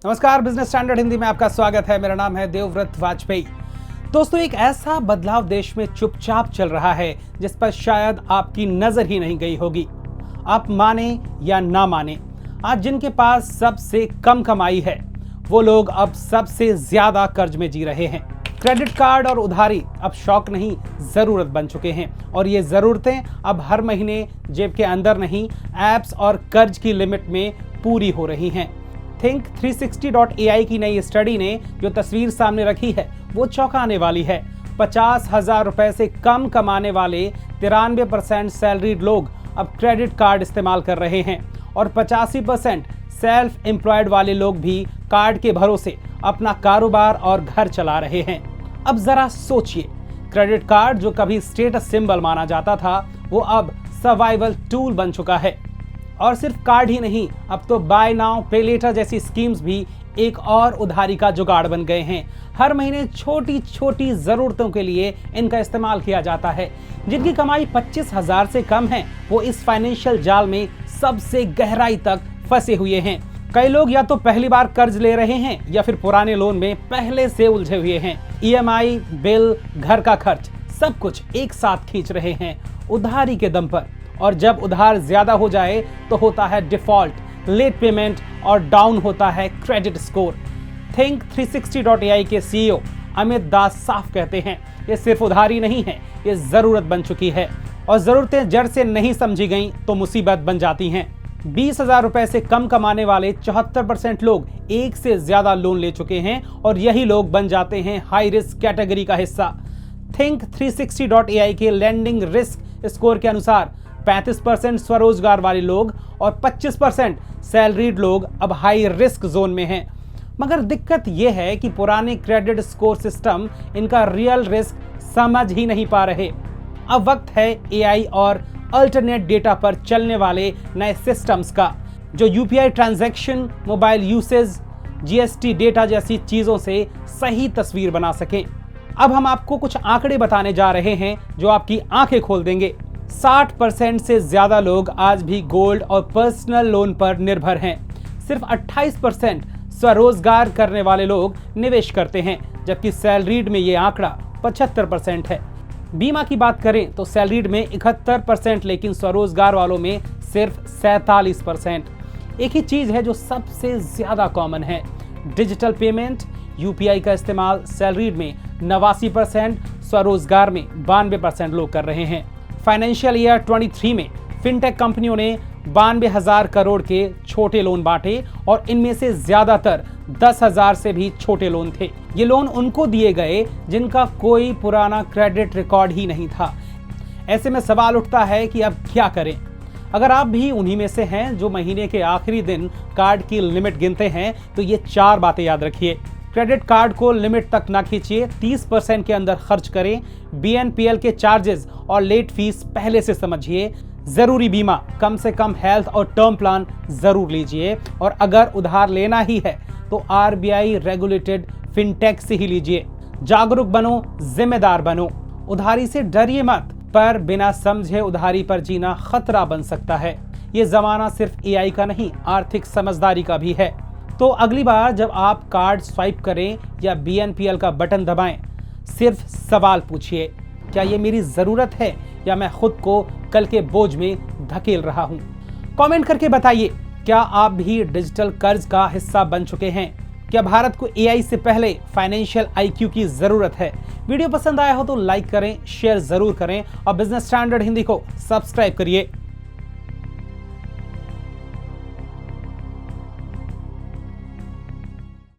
नमस्कार, business standard Hindi में आपका स्वागत है। मेरा नाम है देवव्रत वाजपेयी। दोस्तों, एक ऐसा बदलाव देश में चुपचाप चल रहा है जिस पर शायद आपकी नजर ही नहीं गई होगी। आप माने या ना माने, आज जिनके पास सबसे कम कमाई है वो लोग अब सबसे ज्यादा कर्ज में जी रहे हैं। क्रेडिट कार्ड और उधारी अब शौक नहीं, जरूरत बन चुके हैं और ये जरूरतें अब हर महीने जेब के अंदर नहीं, ऐप्स और कर्ज की लिमिट में पूरी हो रही हैं। Think360.ai की नई स्टडी ने जो तस्वीर सामने रखी है वो चौंकाने वाली है। 50,000 रुपए से कम कमाने वाले 93% सैलरीड लोग अब क्रेडिट कार्ड इस्तेमाल कर रहे हैं और 85% सेल्फ एम्प्लॉयड वाले लोग भी कार्ड के भरोसे अपना कारोबार और घर चला रहे हैं। अब जरा सोचिए, क्रेडिट कार्ड जो कभी स्टेटस सिंबल माना जाता था वो अब सर्वाइवल टूल बन चुका है। और सिर्फ कार्ड ही नहीं, अब तो बाय नाउ पे लेटर जैसी स्कीम्स भी एक और उधारी का जुगाड़ बन गए हैं। हर महीने छोटी छोटी जरूरतों के लिए इनका इस्तेमाल किया जाता है। जिनकी कमाई 25,000 से कम है वो इस फाइनेंशियल जाल में सबसे गहराई तक फंसे हुए हैं। कई लोग या तो पहली बार कर्ज ले रहे हैं या फिर पुराने लोन में पहले से उलझे हुए हैं। EMI, बिल, घर का खर्च सब कुछ एक साथ खींच रहे हैं उधारी के दम पर। और जब उधार ज्यादा हो जाए तो होता है डिफॉल्ट, लेट पेमेंट और डाउन होता है क्रेडिट स्कोर। Think360.ai के CEO अमित दास साफ कहते हैं, ये सिर्फ उधारी नहीं है, ये जरूरत बन चुकी है और जरूरतें जड़ से नहीं समझी गई तो मुसीबत बन जाती हैं। 20,000 रुपए से कम कमाने वाले 74% लोग एक से ज्यादा लोन ले चुके हैं और यही लोग बन जाते हैं हाई रिस्क कैटेगरी का हिस्सा। Think360.ai के लैंडिंग रिस्क स्कोर के अनुसार 35% स्वरोजगार वाले लोग और 25% सैलरीड लोग अब हाई रिस्क जोन में हैं। मगर दिक्कत यह है कि पुराने क्रेडिट स्कोर सिस्टम इनका रियल रिस्क समझ ही नहीं पा रहे। अब वक्त है AI और अल्टरनेट डेटा पर चलने वाले नए सिस्टम्स का, जो UPI transaction, mobile usage, GST data जैसी चीजों से सही तस्वीर बना सकें। अब हम आपको कुछ आंकड़े बताने जा रहे हैं जो आपकी आंखें खोल देंगे। 60% से ज्यादा लोग आज भी गोल्ड और पर्सनल लोन पर निर्भर हैं। सिर्फ 28% स्वरोजगार करने वाले लोग निवेश करते हैं, जबकि सैलरीड में ये आंकड़ा 75% है। बीमा की बात करें तो सैलरीड में 71%, लेकिन स्वरोजगार वालों में सिर्फ 47%। एक ही चीज है जो सबसे ज्यादा कॉमन है, डिजिटल पेमेंट। UPI का इस्तेमाल सैलरीड में 89%, स्वरोजगार में 92% लोग कर रहे हैं। फाइनेंशियल ईयर 23 में फिनटेक कंपनियों ने 92,000 करोड़ के छोटे लोन बांटे और इनमें से ज्यादातर 10,000 से भी छोटे लोन थे। ये लोन उनको दिए गए जिनका कोई पुराना क्रेडिट रिकॉर्ड ही नहीं था। ऐसे में सवाल उठता है कि अब क्या करें। अगर आप भी उन्हीं में से हैं जो महीने के आखिरी दिन कार्ड की लिमिट गिनते हैं तो ये 4 बातें याद रखिए। क्रेडिट कार्ड को लिमिट तक ना खींचिए, 30% के अंदर खर्च करें, BNPL के चार्जेस और लेट फीस पहले से समझिए, जरूरी बीमा, कम से कम हेल्थ और टर्म प्लान जरूर लीजिए और अगर उधार लेना ही है तो RBI रेगुलेटेड फिनटेक से ही लीजिए। जागरूक बनो, जिम्मेदार बनो, उधारी से डरिए मत, पर बिना समझे उधारी पर जीना खतरा बन सकता है। ये जमाना सिर्फ AI का नहीं, आर्थिक समझदारी का भी है। तो अगली बार जब आप कार्ड स्वाइप करें या BNPL का बटन दबाएं, सिर्फ सवाल पूछिए, क्या ये मेरी जरूरत है या मैं खुद को कल के बोझ में धकेल रहा हूं? कमेंट करके बताइए, क्या आप भी डिजिटल कर्ज का हिस्सा बन चुके हैं? क्या भारत को AI से पहले फाइनेंशियल IQ की जरूरत है? वीडियो पसंद आया हो तो लाइक करें, शेयर जरूर करें और बिजनेस स्टैंडर्ड हिंदी को सब्सक्राइब करिए।